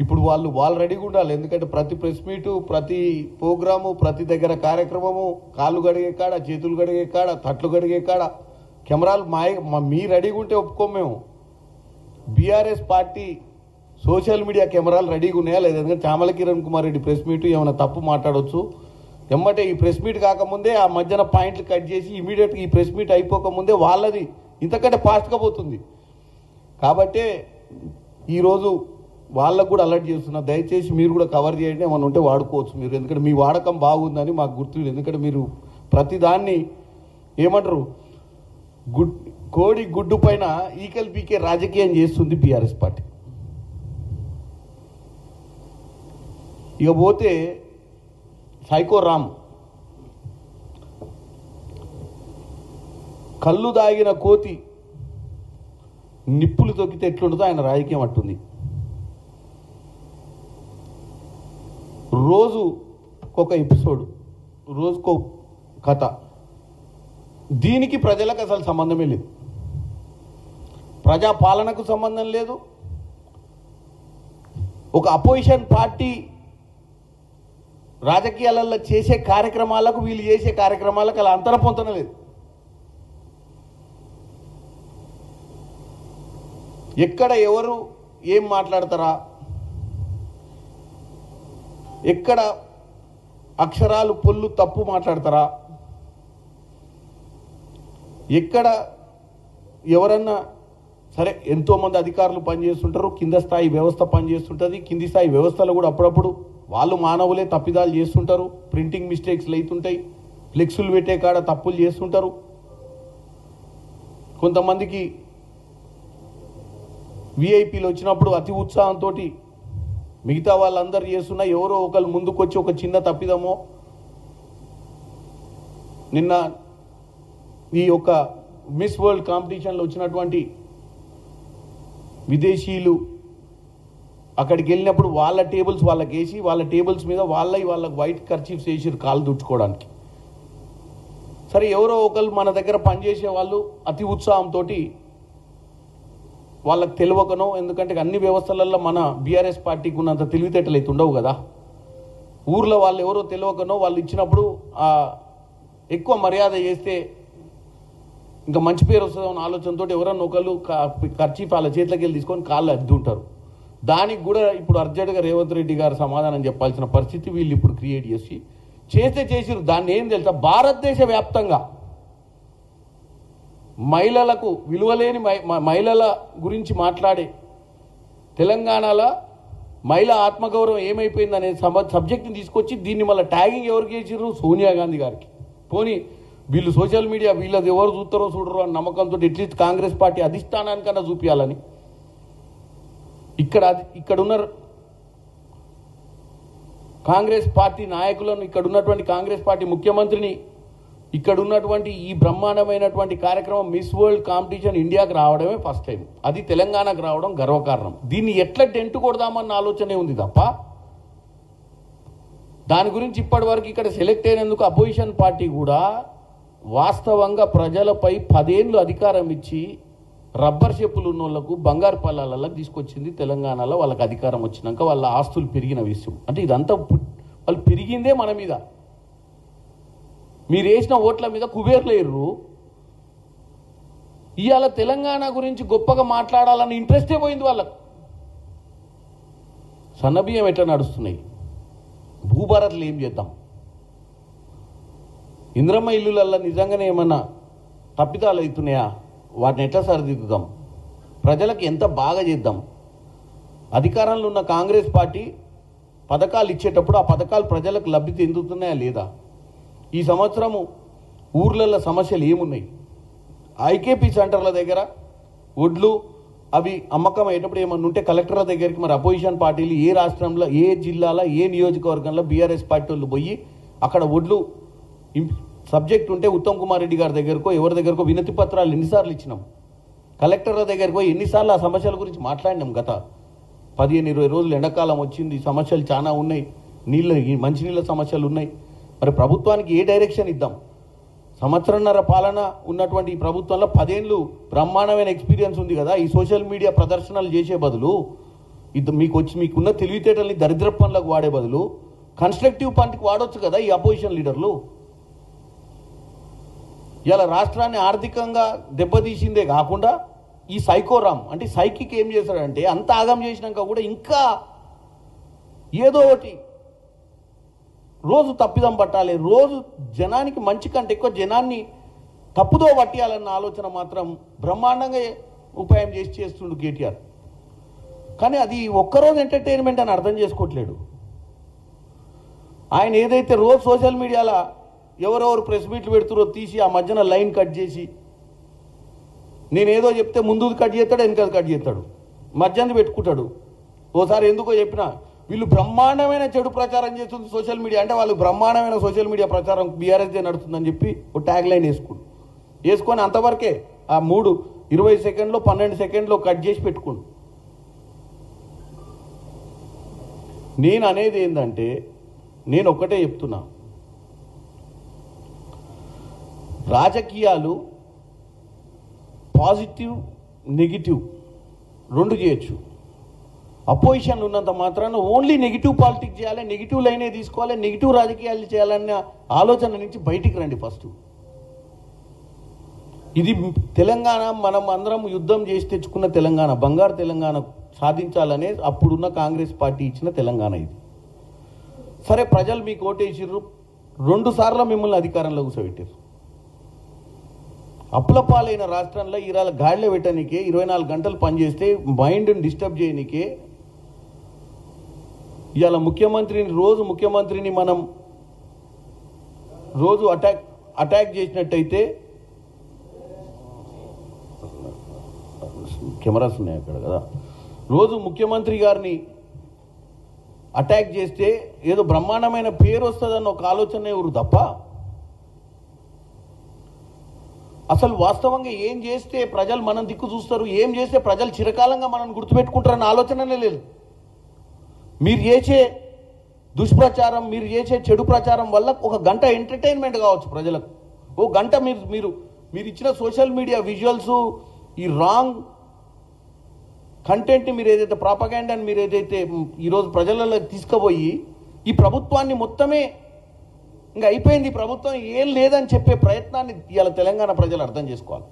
ఇప్పుడు వాళ్ళు రెడీగా ఉండాలి. ఎందుకంటే ప్రతి ప్రెస్ మీటు, ప్రతి ప్రోగ్రాము, ప్రతి దగ్గర కార్యక్రమము, కాళ్ళు గడిగే కాడ, చేతులు గడిగే కాడ, తట్లు గడిగే కాడ కెమెరాలు మీ రెడీగా ఉంటే ఒప్పుకోము మేము. బీఆర్ఎస్ పార్టీ సోషల్ మీడియా కెమెరాలు రెడీగా ఉన్నాయా లేదా? ఎందుకంటే చామల కిరణ్ కుమార్ రెడ్డి ప్రెస్ మీటు ఏమైనా తప్పు మాట్లాడవచ్చు. ఎమ్మటే ఈ ప్రెస్ మీట్ కాకముందే ఆ మధ్యన పాయింట్లు కట్ చేసి ఇమీడియట్గా ఈ ప్రెస్ మీట్ అయిపోకముందే వాళ్ళది ఇంతకంటే ఫాస్ట్గా పోతుంది. కాబట్టే ఈరోజు వాళ్ళకు కూడా అలర్ట్ చేస్తున్నా, దయచేసి మీరు కూడా కవర్ చేయండి, ఏమైనా ఉంటే వాడుకోవచ్చు మీరు. ఎందుకంటే మీ వాడకం బాగుందని మాకు గుర్తు. ఎందుకంటే మీరు ప్రతిదాన్ని ఏమంటారు, కోడి గుడ్డు పైన ఈకల్ పీకే రాజకీయం చేస్తుంది బీఆర్ఎస్ పార్టీ. ఇక పోతే సైకో రామ్, కళ్ళు దాగిన కోతి నిప్పులు తొక్కితే ఎట్లుంటుందో ఆయన రాజకీయం అట్టుంది. రోజు ఒక ఎపిసోడ్, రోజుకో కథ. దీనికి ప్రజలకు అసలు సంబంధమే లేదు. ప్రజాపాలనకు సంబంధం లేదు. ఒక అపోజిషన్ పార్టీ రాజకీయాలలో చేసే కార్యక్రమాలకు వీళ్ళు చేసే కార్యక్రమాలకు అలా అంతర పొంతన లేదు. ఎక్కడ ఎవరు ఏం మాట్లాడతారా, ఎక్కడ అక్షరాలు పొల్లు తప్పు మాట్లాడతారా, ఎక్కడ ఎవరన్నా సరే, ఎంతోమంది అధికారులు పనిచేస్తుంటారు, కింద స్థాయి వ్యవస్థ పనిచేస్తుంటుంది. కింది స్థాయి వ్యవస్థలు కూడా అప్పుడప్పుడు వాళ్ళు మానవులే తప్పిదాలు చేస్తుంటారు, ప్రింటింగ్ మిస్టేక్స్లు అవుతుంటాయి, ఫ్లెక్సులు పెట్టే కాడ తప్పులు చేస్తుంటారు. కొంతమందికి విఐపీలు వచ్చినప్పుడు అతి ఉత్సాహంతో మిగతా వాళ్ళందరూ చేస్తున్నా ఎవరో ఒకరు ముందుకొచ్చి ఒక చిన్న తప్పిదమో, నిన్న ఈ యొక్క మిస్ వరల్డ్ కాంపిటీషన్లో వచ్చినటువంటి విదేశీయులు అక్కడికి వెళ్ళినప్పుడు వాళ్ళ టేబుల్స్ వాళ్ళకి వేసి వాళ్ళ టేబుల్స్ మీద వాళ్ళకి వైట్ కర్చీఫ్స్ వేసి కాళ్ళు దుడుచుకోవడానికి. సరే, ఎవరో ఒకరు మన దగ్గర పనిచేసే వాళ్ళు అతి ఉత్సాహంతో వాళ్ళకి తెలియకనో, ఎందుకంటే అన్ని వ్యవస్థలలో మన బీఆర్ఎస్ పార్టీకి ఉన్నంత తెలివితేటలు అయితే ఉండవు కదా, ఊర్లో వాళ్ళు ఎవరో తెలియకనో వాళ్ళు ఇచ్చినప్పుడు ఎక్కువ మర్యాద చేస్తే ఇంకా మంచి పేరు వస్తుందన్న ఆలోచనతో ఎవరన్నా ఒకళ్ళు ఖర్చీఫ్ వాళ్ళ చేతిలోకి వెళ్ళి తీసుకొని కాళ్ళు అద్దు ఉంటారు. దానికి కూడా ఇప్పుడు అర్జెంటుగా రేవంత్ రెడ్డి గారు సమాధానం చెప్పాల్సిన పరిస్థితి వీళ్ళు ఇప్పుడు క్రియేట్ చేసిరు. దాన్ని ఏం తెలుసా, భారతదేశ వ్యాప్తంగా మహిళలకు విలువలేని మహిళల గురించి మాట్లాడే తెలంగాణలో మహిళా ఆత్మగౌరవం ఏమైపోయింది అనే సబ్జెక్ట్ని తీసుకొచ్చి దీన్ని మళ్ళీ ట్యాగింగ్ ఎవరికి చేసిర్రు, సోనియా గాంధీ గారికి. పోనీ వీళ్ళు సోషల్ మీడియా వీళ్ళది ఎవరు చూస్తారో చూడరో అని నమ్మకంతో అట్లీస్ట్ కాంగ్రెస్ పార్టీ అధిష్టానానికన్నా చూపించాలని ఇక్కడున్న కాంగ్రెస్ పార్టీ నాయకులను, ఇక్కడ ఉన్నటువంటి కాంగ్రెస్ పార్టీ ముఖ్యమంత్రిని, ఇక్కడ ఉన్నటువంటి ఈ బ్రహ్మాండమైనటువంటి కార్యక్రమం మిస్ వరల్డ్ కాంపిటీషన్ ఇండియాకి రావడమే ఫస్ట్ టైం. అది తెలంగాణకు రావడం గర్వకారణం. దీన్ని ఎట్లా టెంట్ కొడదామన్న ఆలోచనే ఉంది తప్ప దాని గురించి ఇప్పటి వరకు ఇక్కడ సెలెక్ట్ అయినందుకు అపోజిషన్ పార్టీ కూడా వాస్తవంగా ప్రజలపై 10 ఏళ్ళు అధికారం ఇచ్చి రబ్బర్ చెప్పులు ఉన్న వాళ్ళకు బంగారు పల్లాలలో తీసుకొచ్చింది తెలంగాణలో. వాళ్ళకి అధికారం వచ్చినాక వాళ్ళ ఆస్తులు పెరిగిన విషయం అంటే ఇదంతా వాళ్ళు పెరిగిందే మన మీద. మీరు వేసిన ఓట్ల మీద కుబేర్లేరు. ఇవాళ తెలంగాణ గురించి గొప్పగా మాట్లాడాలన్న ఇంట్రెస్టే పోయింది వాళ్ళకు. సన్నబియ్యం ఎట్లా నడుస్తున్నాయి, భూభారత్లు ఏం చేద్దాం, ఇంద్రమ్మ ఇల్లులల్లో నిజంగానే ఏమన్నా తప్పిదాలు అవుతున్నాయా, వాటిని ఎట్లా సరిదిద్దుదాం, ప్రజలకు ఎంత బాగా చేద్దాం. అధికారంలో ఉన్న కాంగ్రెస్ పార్టీ పథకాలు ఇచ్చేటప్పుడు ఆ పథకాలు ప్రజలకు లబ్ధి చెందుతున్నాయా లేదా, ఈ సంవత్సరము ఊర్లలో సమస్యలు ఏమున్నాయి, ఐకేపీ సెంటర్ల దగ్గర ఒడ్లు అవి అమ్మకం అయ్యేటప్పుడు ఏమన్నా ఉంటే కలెక్టర్ల దగ్గరికి మరి అపోజిషన్ పార్టీలు ఏ రాష్ట్రంలో ఏ జిల్లాలో ఏ నియోజకవర్గంలో బీఆర్ఎస్ పార్టీ వాళ్ళు పోయి అక్కడ ఒడ్లు సబ్జెక్ట్ ఉంటే ఉత్తమ్ కుమార్ రెడ్డి గారి దగ్గరకో ఎవరి దగ్గరకో వినతి పత్రాలు ఎన్నిసార్లు ఇచ్చినాం, కలెక్టర్ల దగ్గరికి పోయి ఎన్నిసార్లు ఆ సమస్యల గురించి మాట్లాడినాం. గత 15-20 రోజులు ఎండాకాలం వచ్చింది, సమస్యలు చాలా ఉన్నాయి, మంచినీళ్ళ సమస్యలు ఉన్నాయి. మరి ప్రభుత్వానికి ఏ డైరెక్షన్ ఇద్దాం? సంవత్సరంన్నర పాలన ఉన్నటువంటి ఈ ప్రభుత్వంలో 10 ఏళ్ళు బ్రహ్మాండమైన ఎక్స్పీరియన్స్ ఉంది కదా. ఈ సోషల్ మీడియా ప్రదర్శనలు చేసే బదులు ఇది మీకున్న తెలివితేటల్ని దరిద్ర పనులకు వాడే బదులు కన్స్ట్రక్టివ్ పనికి వాడొచ్చు కదా ఈ అపోజిషన్ లీడర్లు. ఇలా రాష్ట్రాన్ని ఆర్థికంగా దెబ్బతీసిందే కాకుండా ఈ సైకోరామ్ అంటే సైకిక్ ఏం చేశాడంటే అంత ఆగం చేసినాక కూడా ఇంకా ఏదో ఒకటి రోజు తప్పిదం పట్టాలి, రోజు జనానికి మంచి కంటే ఎక్కువ జనాన్ని తప్పుదో పట్టియాలన్న ఆలోచన మాత్రం బ్రహ్మాండంగా ఉపాయం చేస్తుండు కేటీఆర్. కానీ అది ఒక్కరోజు ఎంటర్టైన్మెంట్ అని అర్థం చేసుకోవట్లేడు. ఆయన ఏదైతే రోజు సోషల్ మీడియాలో ఎవరెవరు ప్రెస్ మీట్లు పెడుతురో తీసి ఆ మధ్యన లైన్ కట్ చేసి నేనేదో చెప్తే ముందు కట్ చేస్తాడు, వెనకాల కట్ చేస్తాడు, మధ్యాహ్నం పెట్టుకుంటాడు. ఓసారి ఎందుకో చెప్పినా వీళ్ళు బ్రహ్మాండమైన చెడు ప్రచారం చేస్తుంది సోషల్ మీడియా అంటే వాళ్ళు బ్రహ్మాండమైన సోషల్ మీడియా ప్రచారం బీఆర్ఎస్దే నడుస్తుందని చెప్పి ఒక ట్యాగ్ లైన్ వేసుకొని అంతవరకే ఆ 20 సెకండ్లో 12 సెకండ్లో కట్ చేసి పెట్టుకోండు. నేను అనేది ఏంటంటే నేను ఒక్కటే చెప్తున్నా, రాజకీయాలు పాజిటివ్ నెగిటివ్ రెండు చేయొచ్చు. అపోజిషన్ ఉన్నంత మాత్రాన ఓన్లీ నెగిటివ్ పాలిటిక్స్ చేయాలి, నెగిటివ్ లైనే తీసుకోవాలి, నెగిటివ్ రాజకీయాలు చేయాలన్న ఆలోచన నుంచి బయటికి రండి ఫస్ట్. ఇది తెలంగాణ మనం అందరం యుద్ధం చేసి తెచ్చుకున్న తెలంగాణ, బంగారు తెలంగాణ సాధించాలనే అప్పుడున్న కాంగ్రెస్ పార్టీ ఇచ్చిన తెలంగాణ ఇది. సరే ప్రజలు మీకు ఓటేసిర్రు, 2 సార్లు మిమ్మల్ని అధికారంలో కూర్చోబెట్టారు. అప్పుల పాలైన రాష్ట్రంలో ఇవాళ గాడిలో పెట్టడానికే 24 గంటలు పనిచేస్తే మైండ్ని డిస్టర్బ్ చేయడానికే ఇవాళ ముఖ్యమంత్రిని మనం రోజు అటాక్ చేసినట్టయితే కెమెరాస్ ఉన్నాయి అక్కడ కదా, రోజు ముఖ్యమంత్రి గారిని అటాక్ చేస్తే ఏదో బ్రహ్మాండమైన పేరు వస్తుందన్న ఒక ఆలోచన ఎవరు తప్ప అసలు వాస్తవంగా ఏం చేస్తే ప్రజలు మనం దిక్కు చూస్తారు, ఏం చేస్తే ప్రజలు చిరకాలంగా మనం గుర్తుపెట్టుకుంటారన్న ఆలోచననే లేదు. మీరు చేసే దుష్ప్రచారం, మీరు చేసే చెడు ప్రచారం వల్ల ఒక గంట ఎంటర్టైన్మెంట్ కావచ్చు ప్రజలకు, ఓ గంట మీరు ఇచ్చిన సోషల్ మీడియా విజువల్స్, ఈ రాంగ్ కంటెంట్ని మీరు ఏదైతే ప్రాపగాండాని మీరు ఏదైతే ఈరోజు ప్రజలలో తీసుకుపోయి ఈ ప్రభుత్వాన్ని మొత్తమే ఇంకా అయిపోయింది ప్రభుత్వం ఏం లేదని చెప్పే ప్రయత్నాన్ని ఇవాళ తెలంగాణ ప్రజలు అర్థం చేసుకోవాలి.